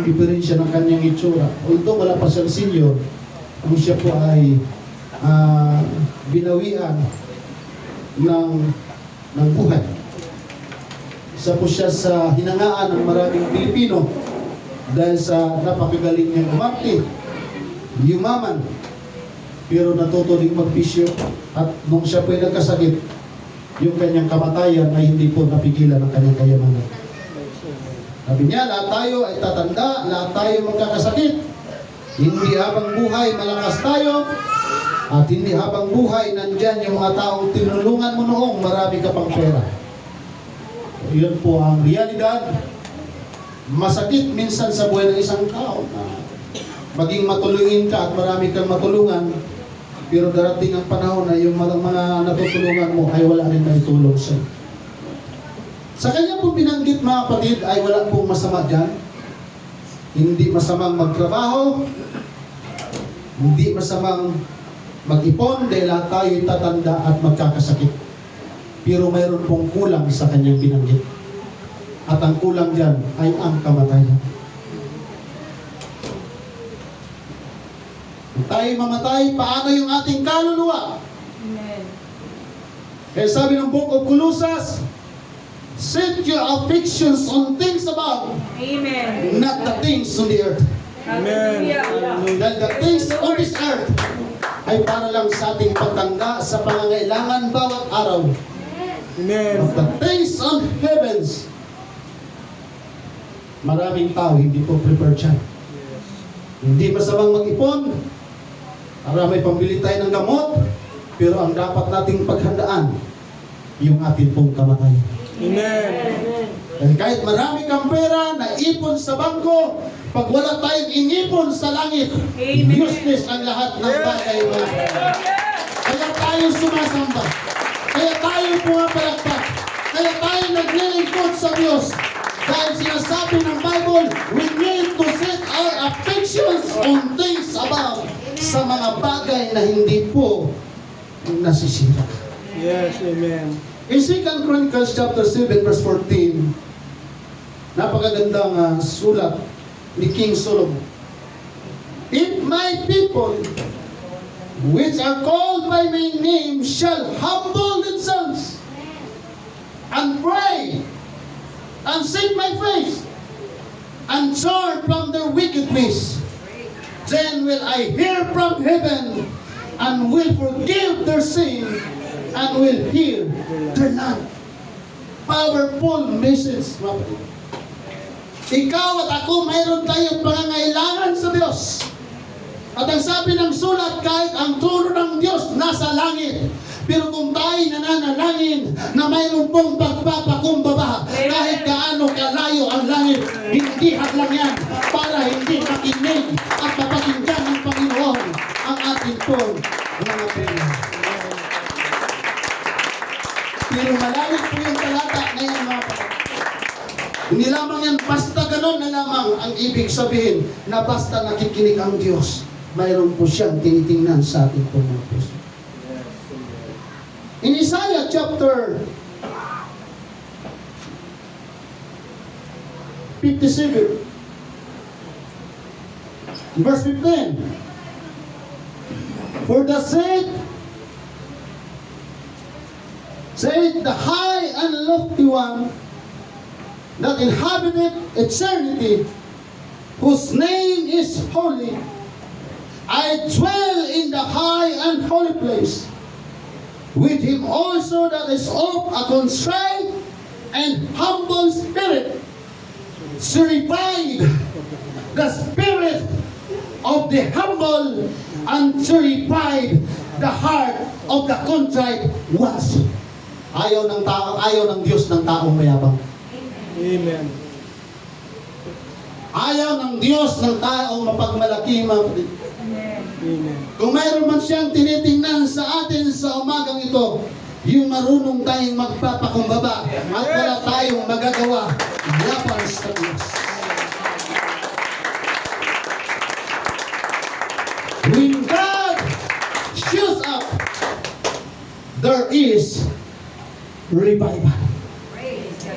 diferensya ng kanyang itsura. Although wala pa siyang senior, kung siya po ay binawian ng buhay. Isa po siya sa hinangaan ng maraming Pilipino dahil sa napakagaling niyang umarte, yumaman, pero natuto ding magbisyo. At nung siya po ay nagkasakit, yung kanyang kamatayan ay hindi po napigilan ng kanyang kayamanan. Sabi niya, lahat tayo ay tatanda, lahat tayo magkakasakit. Hindi habang buhay malakas tayo, at hindi habang buhay nandyan yung mga taong tinulungan mo noong marami ka pang pera. So, yun po ang realidad. Masakit minsan sa buhay ng isang tao na maging matulungin ka at marami kang matulungan, pero darating ang panahon na yung mga natutulungan mo ay wala rin naitulong sa'yo. Sa kanya po binanggit mga kapatid ay wala pong masama dyan. Hindi masamang magtrabaho, hindi masamang mag-ipon dahil lahat tayo tatanda at magkakasakit. Pero mayroon pong kulang sa kanyang binanggit. At ang kulang dyan ay ang kamatayan. Kung tayo mamatay, paano yung ating kaluluwa? Amen. Kaya sabi ng Book of Colossus, set your affections on things above, Amen. not the things on the earth. Hallelujah. Dahil the things on this earth ay para lang sa ating pagtanda sa pangangailangan bawat araw. Amen. Of the things on heavens, maraming tao hindi po prepared siya. Hindi masamang mag-ipon para may pambili tayo ng gamot, pero ang dapat nating paghandaan yung ating pong kamatayan. Amen. Dahil kahit marami kang pera na ipon sa bangko, pag wala tayong inipon sa langit, Amen. useless ang lahat ng bagay mo. Kaya tayo sumasamba. Kaya tayo pumapalakpak. Kaya tayo naglilingkod sa Diyos. Dahil sinasabi ng Bible, we need to set our affections on things above, sa mga bagay na hindi po nasisira. Yes, amen. In 2 Chronicles chapter 7 verse 14, napakagandang sulat ni King Solomon. If my people, which are called by my name, shall humble themselves and pray and seek my face and turn from their wicked ways, then will I hear from heaven and will forgive their sin and will heal their land. Powerful message, mga kapatid. Ikaw at ako, mayroon tayong pangangailangan sa Diyos. At ang sabi ng sulat, kahit ang trono ng Diyos nasa langit, pero kung tayo nananalangin na mayroon pong pagpapakumbaba, kahit gaano kalayo ang langit, hindi hadlang yan para hindi makinig at mapakinggan ng Panginoon ang ating pong mga pera. Pero malalim po yung talata ngayon, mga kapatid. Hindi lamang yan basta ganon na lamang ang ibig sabihin na basta nakikinig ang Diyos, mayroon po siyang tinitingnan sa ating pong mga puso. In Isaiah chapter 57, verse 15, for the sake, saith the high and lofty one that inhabited eternity, whose name is holy, I dwell in the high and holy place, with him also that is of a contrite and humble spirit, to revive the spirit of the humble and to revive the heart of the contrite ones. Ayaw ng tao, ayaw ng Diyos ng taong mayabang. Amen. Ayaw ng Diyos ng taong mapagmalaki, mga kapatid. Amen. Kung mayroon man siyang tinitingnan sa atin sa umagang ito, yung marunong tayong magpapakumbaba at wala tayong magagawa laban sa Diyos. When God shows up, there is revival.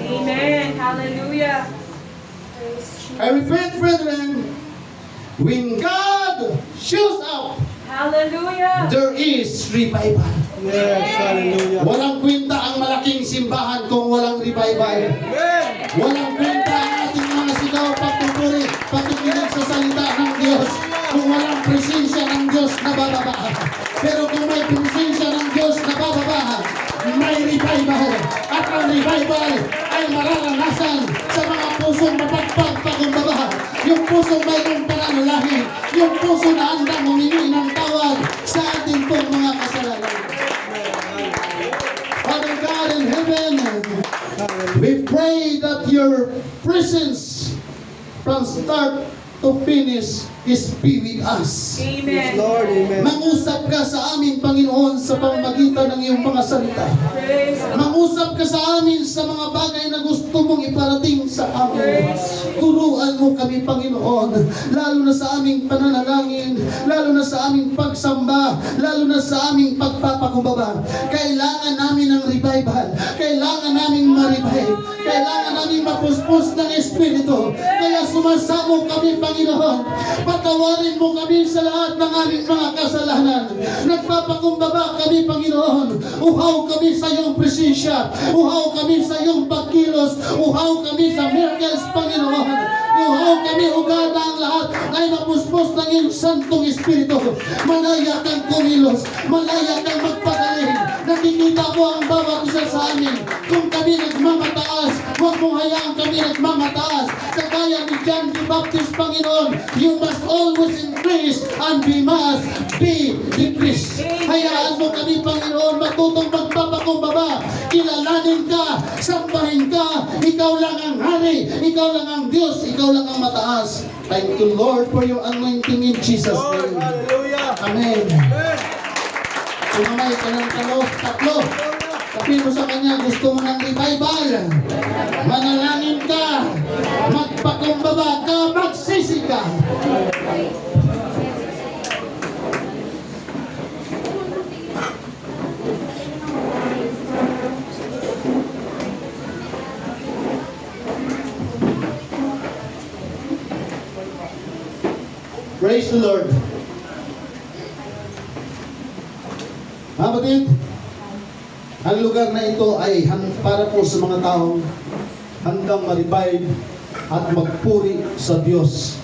Amen. Hallelujah. I repeat Beloved brethren, when God shows up, Hallelujah. there is revival. Yes, hallelujah. Walang kwenta ang malaking simbahan kung walang revival. Amen. Walang kwenta ang ating mga sigaw, pagpupuri, pakikinig sa salita ng Diyos kung walang presensya ng Diyos na bababa. Pero kung may presensya ng Diyos na bababa, may revival. At ang revival ay mararanasan sa mga pusong mapagpagpakumbaba. Yung pusong mayroong pananalangin. Yung puso na handang humingi ng tawad sa ating pong mga kasalanan. Father God in heaven, we pray that your presence from start to finish is be with us. Yes, Amen. Lord, amen. Mangusap ka sa amin, Panginoon, sa pamamagitan ng iyong mga salita. Praise God. Mangusap ka sa amin sa mga bagay na gusto mong iparating sa amin. Turuan mo kami, Panginoon, lalo na sa aming pananalangin, lalo na sa aming pagsamba, lalo na sa aming pagpapakumbaba. Kailangan namin ng revival. Kailangan namin ma-revive. Kailangan namin mapuspos ng Espiritu. Kaya sumasamo kami, Panginoon. Patawarin mo kami sa lahat ng aming mga kasalanan. Nagpapakumbaba kami, Panginoon. Uhaw kami sa iyong presensya. Uhaw kami sa iyong pagkilos. Uhaw kami sa miracles, Panginoon. Uhaw kami, ugada ang lahat ay mapuspos ng iyong Santong Espiritu. Malaya kang kumilos. Malaya kang magpagaling. Nakikita mo ang bawat isa sa amin. Kung kami nagmamataas, huwag mong hayaan kami nagmamataas. Kagaya ni John the Baptist, Panginoon, you must always increase and we must be decreased. Hayaan mo kami, Panginoon, matutong magpapakumbaba. Kilalanin ka, sambahin ka. Ikaw lang ang hari, ikaw lang ang Diyos, ikaw lang ang mataas. Thank you, Lord, for your anointing in Jesus' Lord, name. hallelujah. Amen. Amen. Sumamay ka ng tatlo. Sabihin mo sa kanya, gusto mo ng revival. Manalangin ka. Magpakumbaba ka. Magsisi ka. Praise the Lord. Mga kapatid, ang lugar na ito ay para po sa mga taong handang ma-revive at magpuri sa Diyos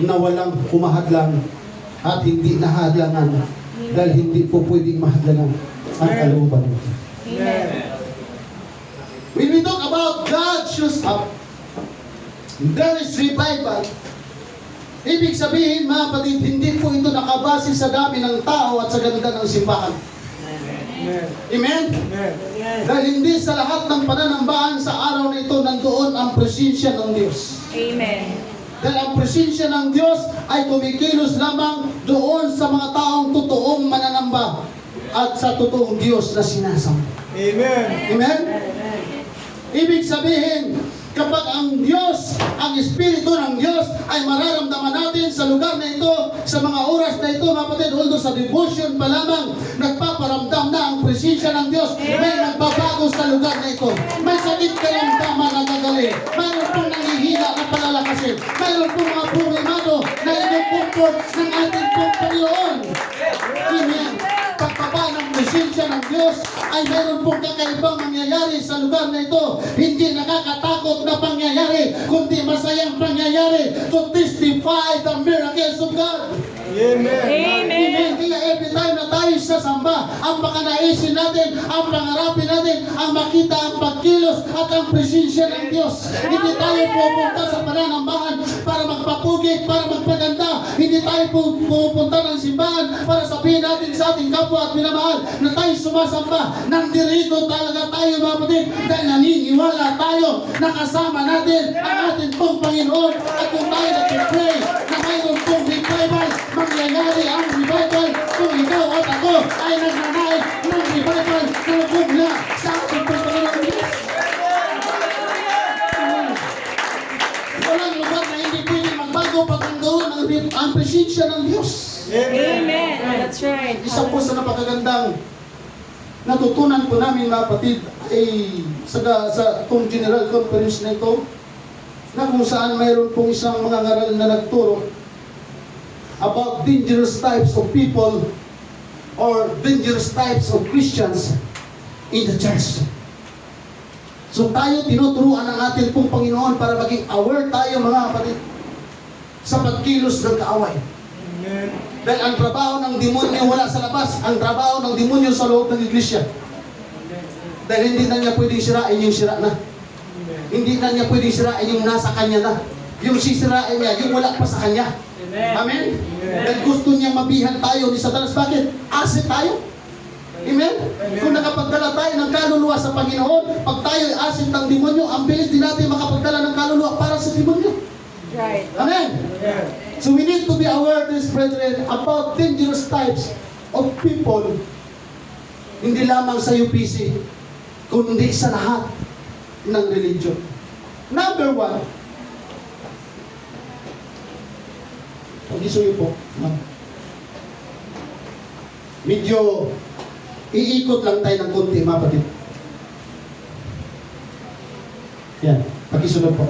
na walang humahadlang at hindi nahadlangan dahil hindi po pwedeng mahadlangan ang kalooban. Amen. When we talk about God shows up, there is revival. Ibig sabihin, mga kapatid, hindi po ito nakabase sa dami ng tao at sa ganda ng simbahan. Amen. Amen? Amen. Dahil hindi sa lahat ng pananambahan sa araw na ito nandoon ang presensya ng Diyos. Amen. Dahil ang presensya ng Diyos ay kumikilos lamang doon sa mga taong totoong mananamba at sa totoong Diyos na sinasamba. Amen. Amen? Ibig sabihin, kapag ang Diyos, ang Espiritu ng Diyos ay mararamdaman natin sa lugar na ito, sa mga oras na ito, mga kapatid, although sa devotion pa lamang, nagpaparamdam na ang presensya ng Diyos, may nagbabago sa lugar na ito. May sakit karamdaman na gagaling. Mayroon pong nanghihina na palalakasin. Mayroon pong mga problemado na inupumport ng ating pong Panginoon. Amen. Pagpapa ng presensya ng Diyos ay mayroon pong kakaibang mangyayari sa lugar na ito. Hindi nakakatakot na pangyayari, kundi masayang pangyayari to testify the miracles of God. Amen. Amen. Kaya every time na tayo sa samba, ang pakanaisin natin, ang pangarapin natin, ang makita ang pagkilos at ang presensya ng Diyos. Hindi tayo pupunta sa pananambahan para magpapugit, para magpaganda. Hindi tayo pupunta ng simbahan para sabihin natin sa ating kapwa at minamahal na tayo sumasamba. Nandirito talaga tayo, mga kapatid, dahil naniniwala tayo na kasama natin ang ating pong Panginoon. At kung tayo nag-pray na mayroon pong revival, mangyayari ang revival kung ikaw at ako ay nagnanais ng revival na nagmumula sa ating pong Panginoon Diyos. Walang lugar na hindi pwedeng magbago pag nandoon ang presensya ng Diyos. Amen. That's right. Isa po sa napakagandang natutunan po namin, mga kapatid, ay sa itong General Conference na ito, na kung saan mayroon pong isang mga ngaral na nagturo about dangerous types of people or dangerous types of Christians in the church. So tayo, tinuturuan ng ating pong Panginoon para maging aware tayo mga kapatid sa pagkilos ng kaaway. Amen. Dahil ang trabaho ng demonyo wala sa labas, ang trabaho ng demonyo sa loob ng iglesia. Dahil hindi na niya pwedeng sirain yung sira na. Hindi na niya pwedeng sirain yung nasa kanya na. Yung sisirain niya, yung wala pa sa kanya. Amen? Dahil gusto niya mabihan tayo ni Satanas. Bakit? Asset tayo. Amen? Kung nakapagdala tayo ng kaluluwa sa Panginoon, pag tayo ay asset ng demonyo, ang bilis din natin makapagdala ng kaluluwa para sa demonyo. Right. Amen? So we need to be aware, these brethren, about dangerous types of people, hindi lamang sa UPC, kundi sa lahat ng religion. Number one, pag-isuyo po, medyo iikot lang tayo ng konti, mga kapatid. Yan, pag-isunod po.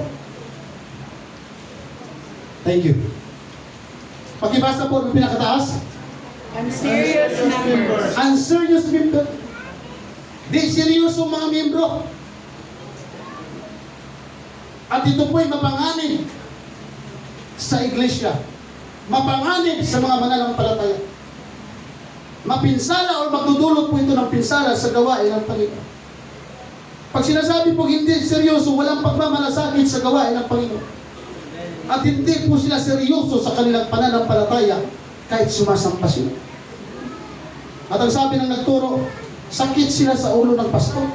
Thank you. Pakibasa po ng pinakataas. Unserious members. Unserious member. Di seryoso mga membro. At ito po ay mapanganib sa iglesia. Mapanganib sa mga mananampalataya. Mapinsala o magdudulot po ito ng pinsala sa gawain ng Panginoon. Pag sinasabi po hindi seryoso, walang pagmamalasakit sa gawain ng Panginoon. At hindi po sila seryoso sa kanilang pananampalataya kahit sumasampa sila. At ang sabi ng nagturo, sakit sila sa ulo ng pastor.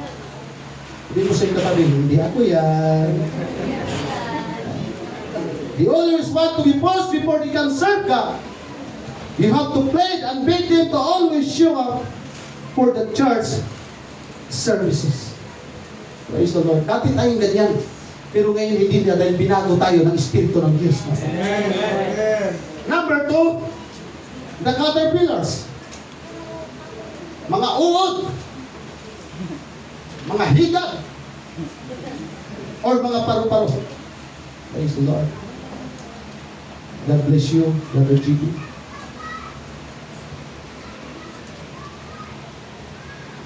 Hindi mo sila katabi, hindi ako yan. They always want to be first before they can serve God. You have to plead and beg them to always show up for the church services. Praise the Lord. Dati tayong ganyan. Pero ngayon hindi na dahil binago tayo ng Espiritu ng Diyos. Amen. Number 2, the caterpillars. Mga uod, mga higad, or mga paru-paro. Praise the Lord. God bless you, Brother G.B.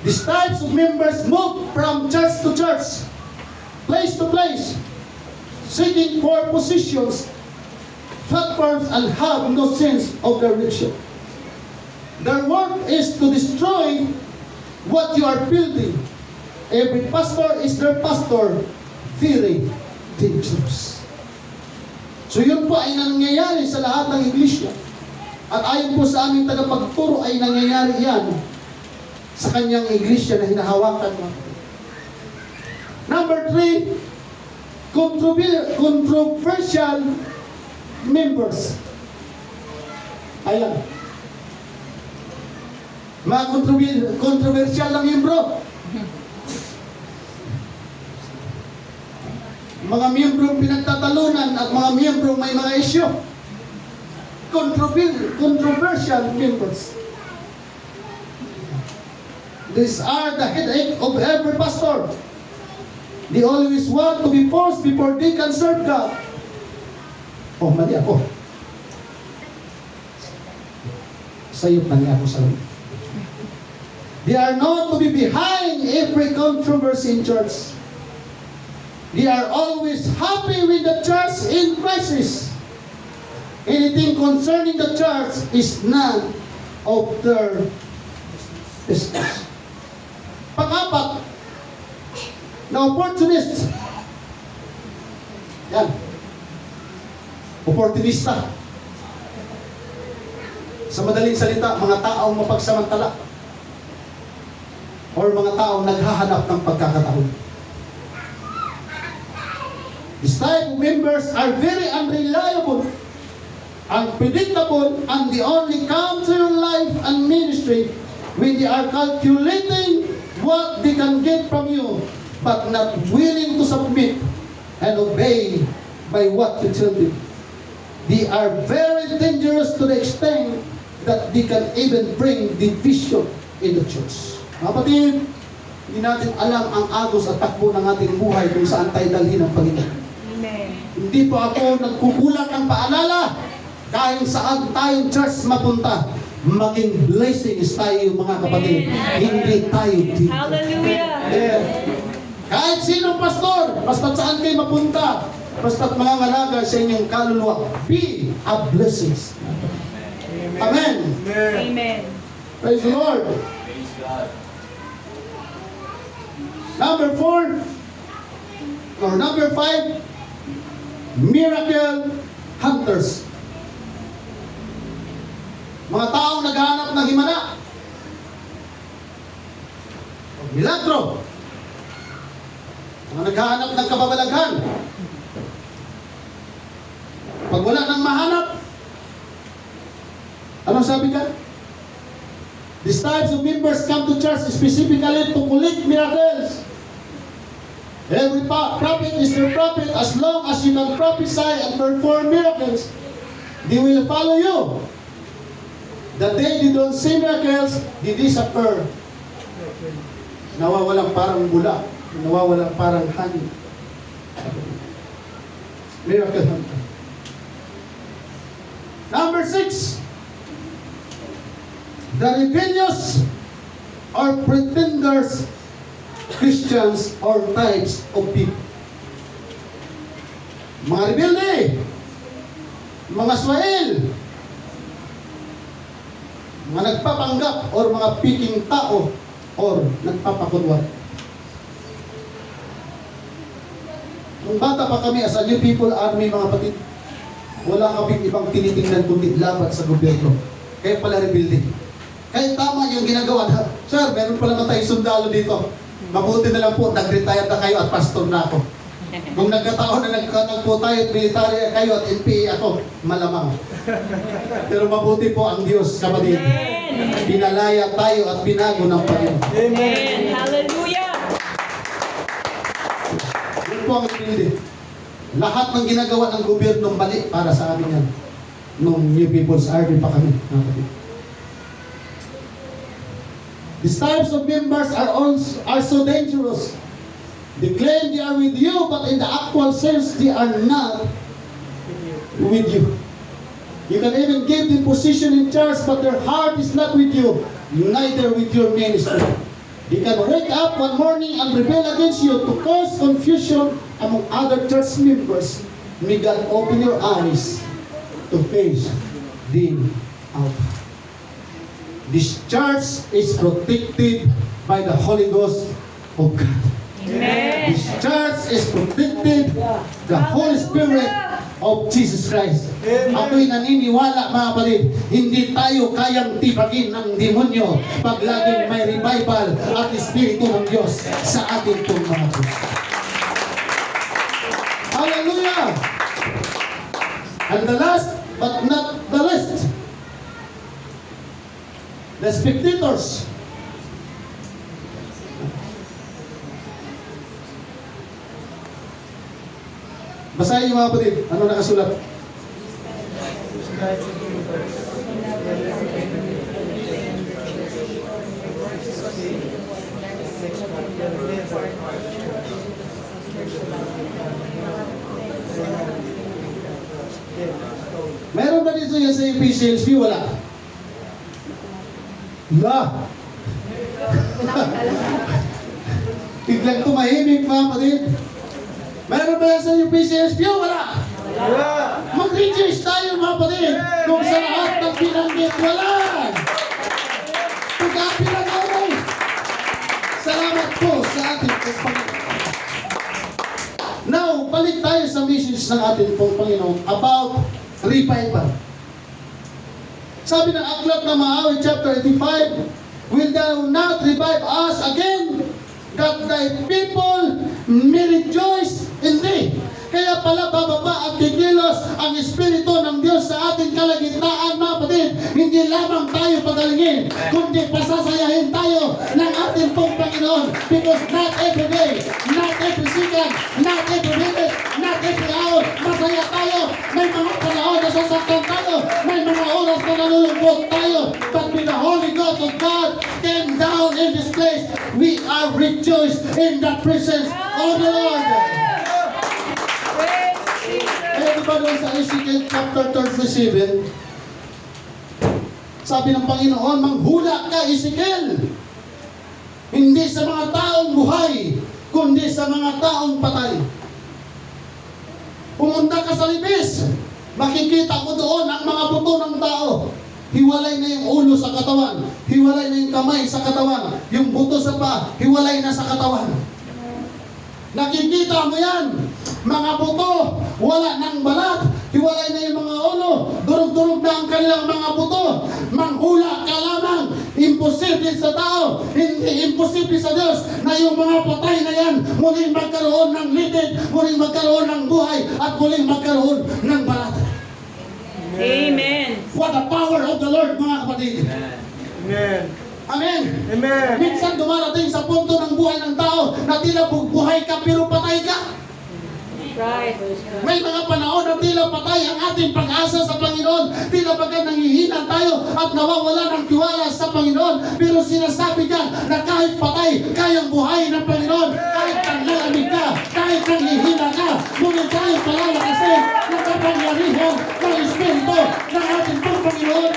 These types of members move from church to church, place to place, seeking for positions, platforms, and have no sense of direction. Their work is to destroy what you are building. Every pastor is their pastor, very dangerous. So yun po ay nangyayari sa lahat ng iglesia. At ayon po sa aming tagapagturo ay nangyayari yan sa kanyang iglesia na hinahawakan mo. Number 3, controversial members. Ayan. Mga controversial na membro. Mga miyembrong pinagtatalunan at mga miyembrong may mga isyo. Controversial members. These are the headache of every pastor. They always want to be first before they can serve God. Oh, mali ako. Sayop mali ako sa loob. They are not to be behind every controversy in church. They are always happy with the church in crisis. Anything concerning the church is none of their business. Pang-apat, na opportunist. Yan. Opportunista. Sa madaling salita, mga taong mapagsamantala. Or mga taong naghahanap ng pagkakataon. These type of members are very unreliable, unpredictable, and they only come to your life and ministry when they are calculating what they can get from you, but not willing to submit and obey by what you tell them. They are very dangerous to the extent that they can even bring division in the church. Mga kapatid, hindi natin alam ang agos at takbo ng ating buhay kung saan tayo dalhin ng Panginoon. Amen. Hindi Hindi po ako nagkukulang ng paalala. Kahit saan tayong church mapunta, maging blessings tayo mga kapatid. Hindi tayo dito. Hallelujah. Kahit sinong pastor, basta saan kayo mapunta, basta mga ngalaga sa inyong kaluluwa, be a blessings. Amen. Amen. Praise the Lord. Number 4, or number 5, miracle hunters. Mga taong naghahanap ng himala. O milagro. Mga naghahanap ng kababalaghan. Pag wala nang mahanap, anong sabi ka? These types of members come to church specifically to collect miracles. Every prophet is their prophet as long as you can prophesy and perform miracles. They will follow you. The day they don't see miracles, they disappear. Nawawalang parang bula. Nawawalang parang hangin. Miracle hunter. Number 6. The rebellious or pretenders Christians or types of people. Mga rebelde, mga swael, mga nagpapanggap or mga piking tao or nagpapakunwar. Nung bata pa kami as a New People Army mga kapatid, wala kaming ibang tinitingnan kundi laban sa gobyerno. Kaya pala rebelde. Kaya tama yung ginagawa na, sir, meron pala matay sundalo dito. Mabuti na lang po, nag-retire na kayo at pastor na ako. Kung nagkataon na nagkataon po tayo at military kayo at NPA ako, malamang. Pero mabuti po ang Diyos, kapatid. Pinalaya tayo at binago ng Panginoon. Amen. Hallelujah. Yun po ang rebelde. Lahat ng ginagawa ng gobyerno mali para sa amin yan. Nung New People's Army pa kami, kapatid. These types of members are so dangerous. They claim they are with you, but in the actual sense, they are not with you. You can even give them position in church, but their heart is not with you, neither with your ministry. They can wake up one morning and rebel against you to cause confusion among other church members. May God open your eyes to face them out. This church is protected by the Holy Ghost of God. Amen. This church is protected the Holy Spirit of Jesus Christ. Ako'y naniniwala mga kapatid, hindi tayo kayang tipagin ng demonyo pag laging may revival at Espiritu ng Diyos sa ating pong mga puso. Hallelujah! And the last but not the least, the spectators. Basahin yung mga kapatid. Ano nakasulat? Meron ba dito yan sa Ephesians? Wala. Na. Biglang tumahimik mga kapatid. Meron ba yan sa Ephesians? Wala. Mag-rejoice tayo mga kapatid. Kung sa lahat ng binanggit, wala. Pagka-pinag-away. Salamat po sa ating Panginoon. Now, balik tayo sa message ng ating pong Panginoon about revival. Sabi ng aklat ng Maawi chapter 85, will thou not revive us again, that thy people may rejoice in thee? Kaya pala bababa at kikilos ang Espiritu ng Diyos sa ating kalagitnaan mga kapatid. Hindi lamang tayo pagalingin, kundi pasasayahin tayo ng ating pong Panginoon. Because not every day, not every second, not every minute, not every hour, masaya tayo. May mga panahon na sasaktan tayo. May mga oras na nalulungkot tayo. But with the Holy Ghost of God came down in this place, we are rejoiced in the presence of the Lord. Praise Jesus. doon sa Ezekiel chapter 37, sabi ng Panginoon, manghula ka, Ezekiel. Hindi sa mga taong buhay, kundi sa mga taong patay. Pumunta ka sa libis, makikita mo doon ang mga buto ng tao. Hiwalay na yung ulo sa katawan, hiwalay na yung kamay sa katawan, yung buto sa paa, hiwalay na sa katawan. Nakikita mo yan, mga buto, wala ng balat, hiwalay na yung mga ulo, durug-durug na ang kanilang mga buto. Manghula ka lamang, imposible sa tao, hindi imposible sa Diyos na yung mga patay na yan muling magkaroon ng litid, muling magkaroon ng buhay, at muling magkaroon ng balat. Amen. What the power of the Lord, mga kapatid. Amen. Amen. Amen. Minsan dumarating sa punto ng buhay ng tao na tila buhay ka pero patay ka. Right. May mga panahon na tila patay ang ating pag-asa sa Panginoon. Tila baga nanghihina tayo at nawawala ng tiwala sa Panginoon. Pero sinasabi ka na kahit patay, kayang buhay ng Panginoon. Kahit nanglalamig ka, kahit nanghihina ka, ngunit tayo palalakasin ng kapangyarihan ng Espiritu ng ating Panginoon.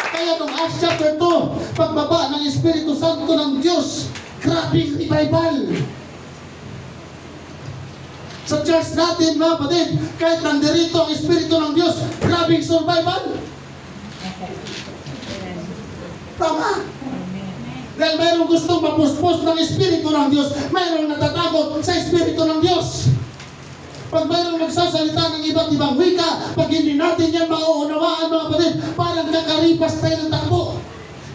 Kaya nung Acts chapter 2, pagbaba ng Espiritu Santo ng Diyos, grabing revival. Sa church natin, mga kapatid, kahit nandirito ang Espiritu ng Diyos, grabing survival. Tama. Dahil mayroong gustong mapuspos ng Espiritu ng Diyos, mayroong natatakot sa Espiritu ng Diyos. Pag mayroong nagsasalita ng iba't ibang wika, pag hindi natin yan mauunawaan, mga kapatid, parang kakaripas tayo ng takbo.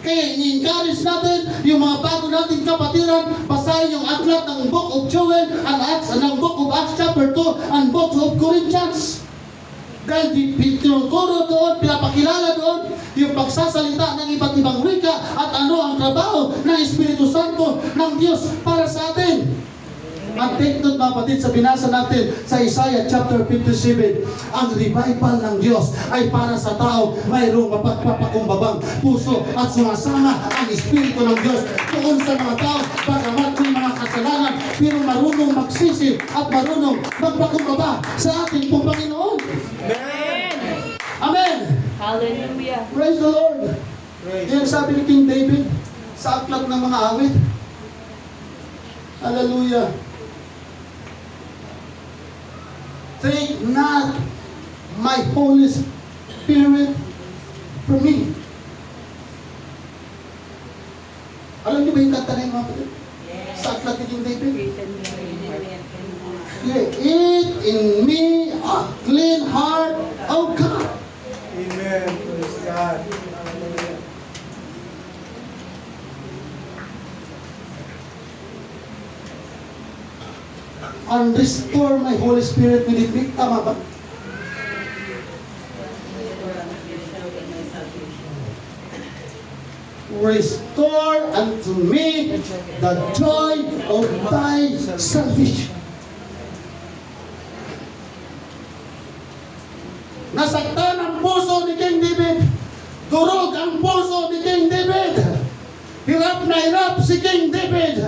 Kaya i-encourage natin yung mga bago nating kapatiran, basahin yung aklat ng Book of Joel, ng Book of Acts chapter 2, and Book of Corinthians. Dahil tinuturo doon, pinapakilala doon yung pagsasalita ng iba't ibang wika at ano ang trabaho ng Espiritu Santo ng Diyos para sa atin. At take note, mga kapatid, sa binasa natin sa Isaiah chapter 57, ang revival ng Diyos ay para sa tao mayroong mapagpapakumbabang puso at sumasama ang Espiritu ng Diyos doon sa mga tao bagamat may mga kasalanan pero marunong magsisi at marunong magpakumbaba sa ating pong Panginoon. Amen. Amen! Hallelujah. Praise the Lord! Yan sabi ni King David sa aklat ng mga awit. Hallelujah! Take not my Holy Spirit from me. Alam niyo ba yung kanta na yun, mga kapatid? Sa aklat ni King David? Create in me a clean heart, O God. Amen. Praise God. And restore my Holy Spirit within me. Tama ba? Restore unto me the joy of thy salvation. Nasaktan ang puso ni King David. Durog ang puso ni King David. Hirap na hirap si King David.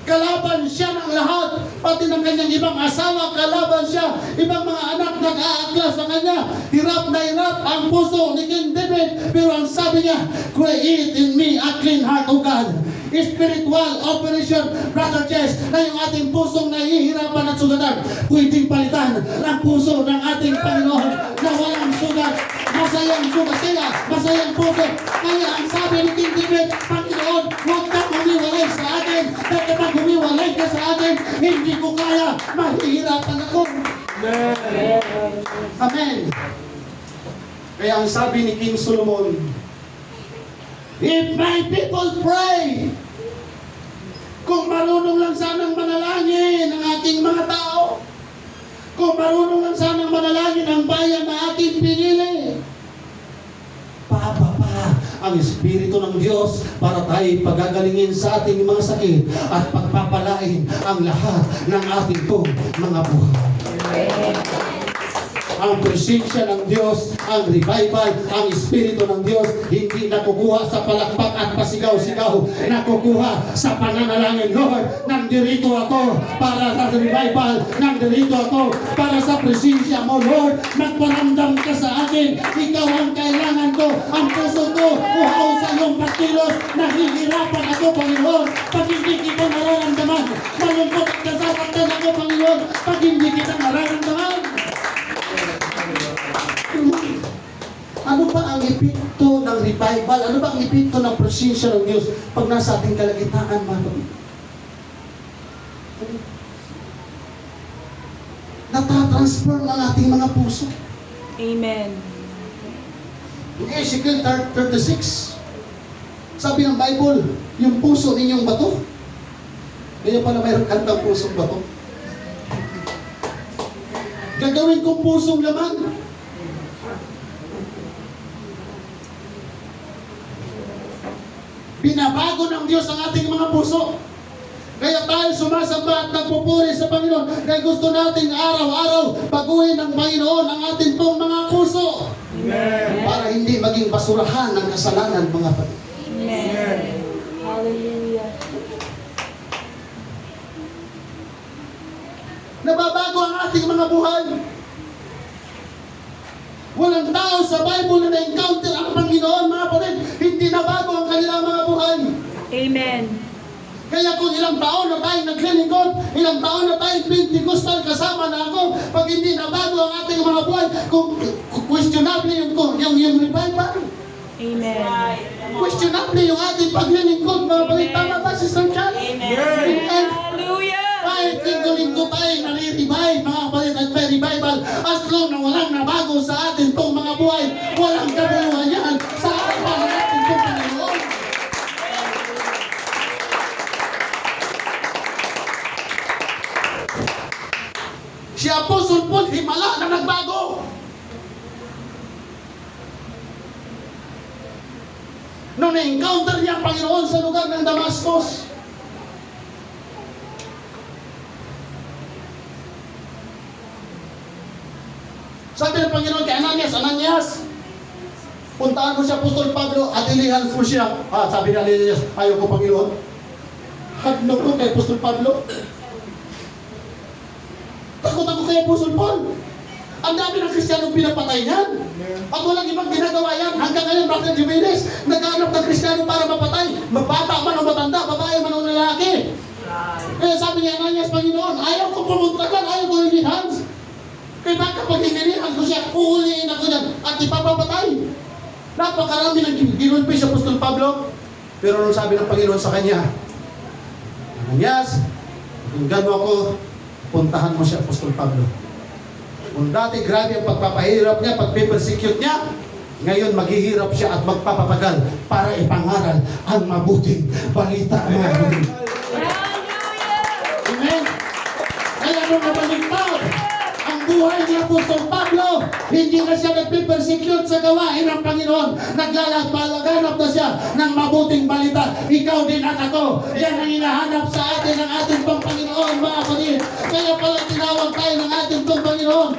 Kalaban siya ng lahat, pati ng kanyang ibang asawa, kalaban siya, ibang mga anak nag-aakla sa kanya. Hirap na hirap ang puso ni King David, pero ang sabi niya, create in me a clean heart, O God. Spiritual operation, Brother Jess, na yung ating pusong nahihirapan at sugatan, pwedeng palitan ng puso ng ating Panginoon na walang sugat, masayang sugat sila, masayang puso. Kaya ang sabi ni King David, Panginoon, huwag kang humiwalay sa akin, dahil kapag humiwalay ka sa akin, hindi ko kaya, mahihirapan ako. Amen. Amen. Kaya ang sabi ni King Solomon, if my people pray, kung marunong lang sanang manalangin ang aking mga tao, kung marunong lang sanang manalangin ang bayan na aking pinili, papapa ang Espiritu ng Diyos para tayo pagagalingin sa ating mga sakit at pagpapalain ang lahat ng ating pong mga buhay. ang presensya ng Diyos, ang revival, ang Espiritu ng Diyos, hindi nakukuha sa palakpak at pasigaw-sigaw, nakukuha sa pananalangin. Lord, nandirito ako para sa revival, nandirito ako para sa presensya mo. Lord, nagparamdam ka sa akin, ikaw ang kailangan ko, ang puso ko, uhaw sa iyong patilos, nahihirapan ako, Panginoon, pag hindi kita nararamdaman, malungkot at nasasaktan ako, Panginoon, pag hindi kita nararamdaman. Ano ba ang epekto ng revival? Ano ba ang epekto ng presensya ng Diyos pag nasa ating kalagitnaan, mga kapatid? Natatransform ang ating mga puso. Amen. In Ezekiel 36, sabi ng Bible, yung puso ninyong bato. Kaya pala mayroon kantang pusong bato. Gagawin kong pusong laman. Binabago ng Diyos ang ating mga puso. Kaya tayo sumasamba at nagpupuri sa Panginoon. Kaya gusto natin araw-araw baguhin ng Panginoon ang ating pong mga puso. Amen. Para hindi maging basurahan ng kasalanan, mga kapatid. Amen. Hallelujah. Nababago ang ating mga buhay. Walang tao sa Bible na na-encounter ang Panginoon, mga kapatid. Hindi nabago ang kanilang mga buhay. Amen. Kaya kung ilang taon na tayong naglilingkod, ilang taon na tayong Pentecostal, kasama na ako, pag hindi nabago ang ating mga buhay, kung questionable yung revival. Amen. Questionable yung ating paglilingkod, mga kapatid. Tama ba, Sister Chan? Amen. Hallelujah. Kahit linggo-linggo tayo nare-revive, mga kapatid, at may revival, as long na walang nabago sa atin itong mga buhay, walang kabuluhan yan sa ating mga ating itong Panginoon. Si Apostol Paul, himala na nagbago. Nung na-encounter niya ang Panginoon sa lugar ng Damascus, sabi ng Panginoon kay Ananias, Ananias, puntaan mo si Apostol Pablo at ilihan mo siya. Sabi ni Ananias, ayaw ko, Panginoon. Hadlok ko kay Apostol Pablo. Takot ako kay Apostol Paul. Ang dami ng Kristiyano pinapatay niyan. At walang ibang ginagawa yan. Hanggang ngayon, Dr. Jimenez, naghahanap ng Kristiyano para mapatay. Mabata man o matanda, babae man o lalaki. Kaya sabi ni Ananias, Panginoon, ayaw ko pumunta dyan, ayaw ko ilihan. Kaya baka pag hinilihan ko siya, uhulihin ako dyan at ipapapatay. Napakarami ng ginulpi sa Apostol Pablo. Pero nung sabi ng Panginoon sa kanya, Ananias, hanggang mo ako, puntahan mo si Apostol Pablo. Kung dati grabe ang pagpapahirap niya, pagpipersecute niya, ngayon maghihirap siya at magpapapagal para ipangaral ang mabuting balita. Hallelujah. Amen? Kaya nung nabaligtad ang buhay ni Apostol Pablo, hindi na siya nagpipersecute sa gawain ng Panginoon. Naglalaganap na siya ng mabuting balita. Ikaw din at ako. Yan ang hinahanap sa atin ng ating pang Panginoon, mga kapatid. Kaya pala tinawag tayo ng ating pang Panginoon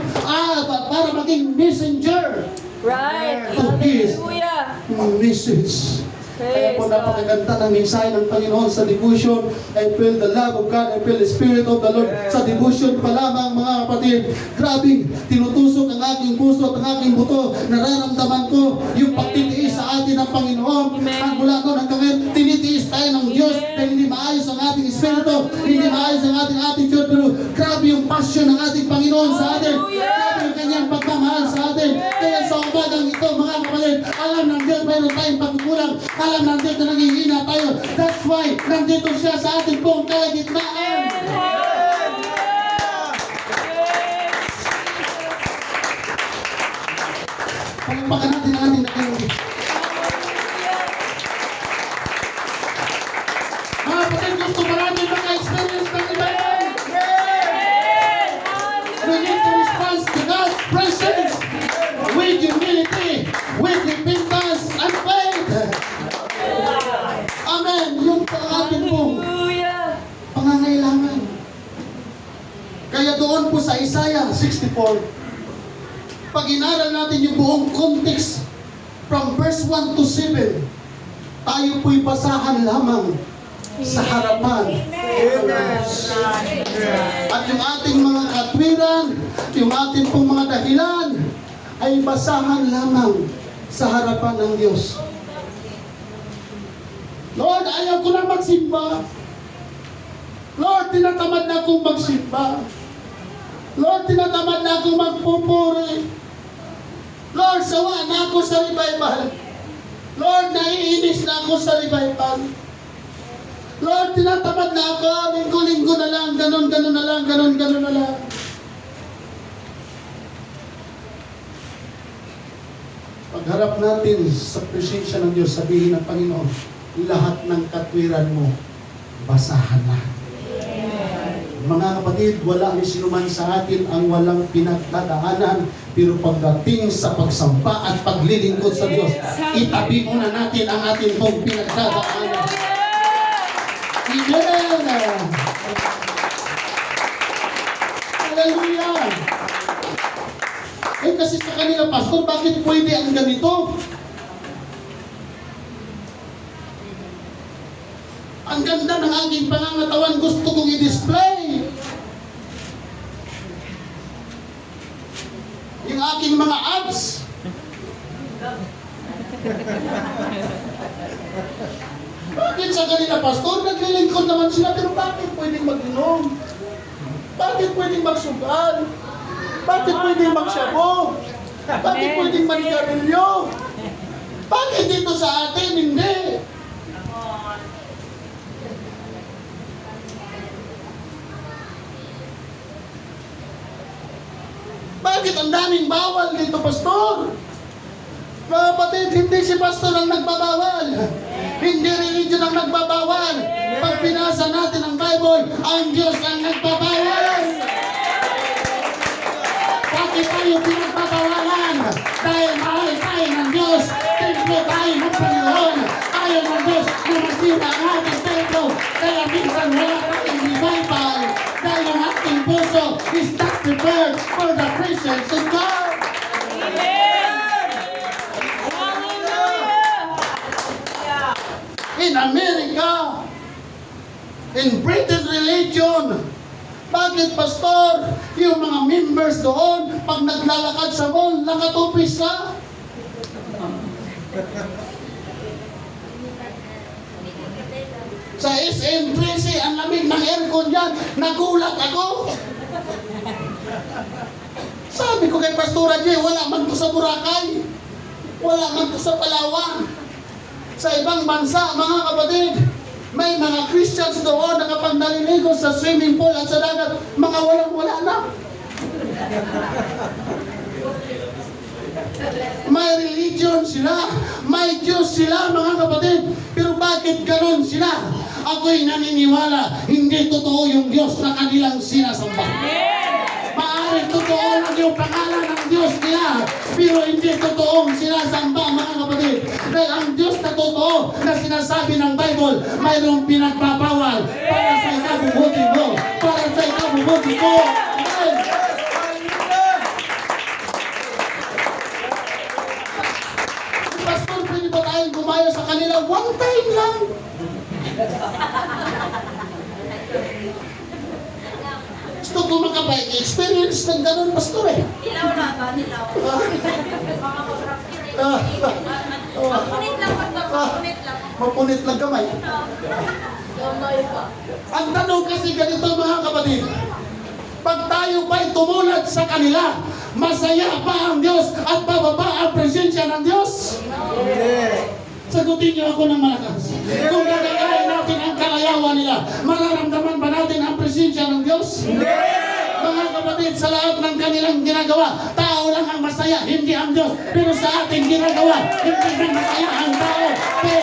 para maging messenger. Right. To his Hallelujah. message. Kaya po Praise God. napakaganda ng mensahe ng Panginoon sa devotion. I feel the love of God. I feel the Spirit of the Lord. Sa devotion pa lamang, mga kapatid. Grabing tinutusok ang aking puso at ang aking buto. Nararamdaman ko yung pagtitiis sa atin ng Panginoon. Amen. At mula noon hanggang ngayon, tinitiis tayo ng Diyos. Amen. Dahil hindi maayos ang ating Espiritu. Hindi maayos ang ating attitude. Pero grabe yung passion ng ating Panginoon sa atin. Hallelujah. Grabe yung kanyang pagmamahal sa atin. Kaya sa umagang ito, mga kapatid, alam ng Diyos mayroon tayong pagkukulang. Alam ng Diyos na nangihina tayo. That's why nandito siya sa ating pong kalagitnaan. Palagpakan natin ang ating nakinig. Mga kapatid, gusto mo natin maka-experience ng revival. We need to respond to God's presence with humility, with repentance and faith. Amen. Yung ating pong Hallelujah. pangangailangan. Kaya doon po sa Isaiah 64, pag inaral natin yung buong context from verse 1 to 7, tayo po'y basahan lamang sa harapan. Amen. At yung ating mga katwiran, yung ating pong mga dahilan, ay basahan lamang sa harapan ng Diyos. Lord, ayaw ko na magsimba. Lord, tinatamad na akong magsimba. Lord, tinatamad na akong magpupuri. Lord, sawa na ako sa revival. Lord, naiinis na ako sa revival. Lord, tinatamad na ako. Linggo-linggo na lang, ganon na lang, ganon na lang. Pagharap natin sa presensya ng Diyos, sabihin ng Panginoon, lahat ng katwiran mo, basahan na. Mga kapatid, wala ni sinuman sa atin ang walang pinagdadaanan, pero pagdating sa pagsampa at paglilingkod sa Diyos, itabi muna natin ang ating pong pinagdadaanan. Amen! Hallelujah! Eh kasi sa kanila, Pastor, bakit pwede ang ganito? Ang ganda ng aking pangangatawan, gusto kong i-display. Yung aking mga abs. Bakit sa kanila, Pastor? Naglilingkod naman sila, pero bakit pwedeng mag-inom? Bakit pwedeng magsugal? Bakit pwedeng magsabo? Bakit pwedeng manigarilyo? Bakit dito sa atin, hindi? Bakit ang daming bawal dito, Pastor? Mga kapatid, hindi si Pastor ang nagbabawal. Hindi religion ang nagbabawal. Pag pinasa natin ang Bible, ang Diyos ang nagbabawal. Bakit tayo pinagbabawalan? Dahil mahal tayo ng Diyos. Templo tayo ng Panginoon. Ayaw ng Diyos na masira ang ating templo. Kaya minsan wala tayong revival. Dahil ang ating puso is not prepared for the presence of God. In America, in Britain religion, bakit, Pastor, yung mga members doon, pag naglalakad sa mall, nakatupis ka? Sa SM13, ang lamig ng aircon dyan, nagulat ako. Sabi ko kay Pastora J, wala man to sa Boracay, wala man to sa Palawan. Sa ibang bansa, mga kapatid, may mga Christians doon na kapag naliligo sa swimming pool at sa dagat, mga walang-wala na. May religion sila, may Diyos sila, mga kapatid, pero bakit ganon sila? Ako'y naniniwala, hindi totoo yung Diyos na kanilang sinasamba. Maaaring totoo lang yung pangalan ng Diyos nila, pero hindi totoong sinasamba, mga kapatid. Dahil ang Diyos na totoo na sinasabi ng Bible, mayroong pinagbabawal para sa ikabubuti mo, para sa ikabubuti ko. Amen. Pastor, pwede ba tayong gumaya sa kanila? One time lang. Gusto ko makapag-experience ng ganun, Pastor eh. Dilaw na ba? Dilaw. Mapunit lang. Mapunit lang. Mapunit lang kamay. Gamay pa. Ang tanong kasi ganito, mga kapatid, pag tayo ba'y tumulad sa kanila, masaya ba ang Diyos at bababa ang presensya ng Diyos? Sagutin niyo ako ng malakas. Kung gagawin natin ang kalayawan nila, mararamdaman ba natin ang presensya ng Diyos? Mga kapatid, sa lahat ng kanilang ginagawa, tao lang ang masaya, hindi ang Diyos. Pero sa ating ginagawa, hindi na masaya ang tao, pero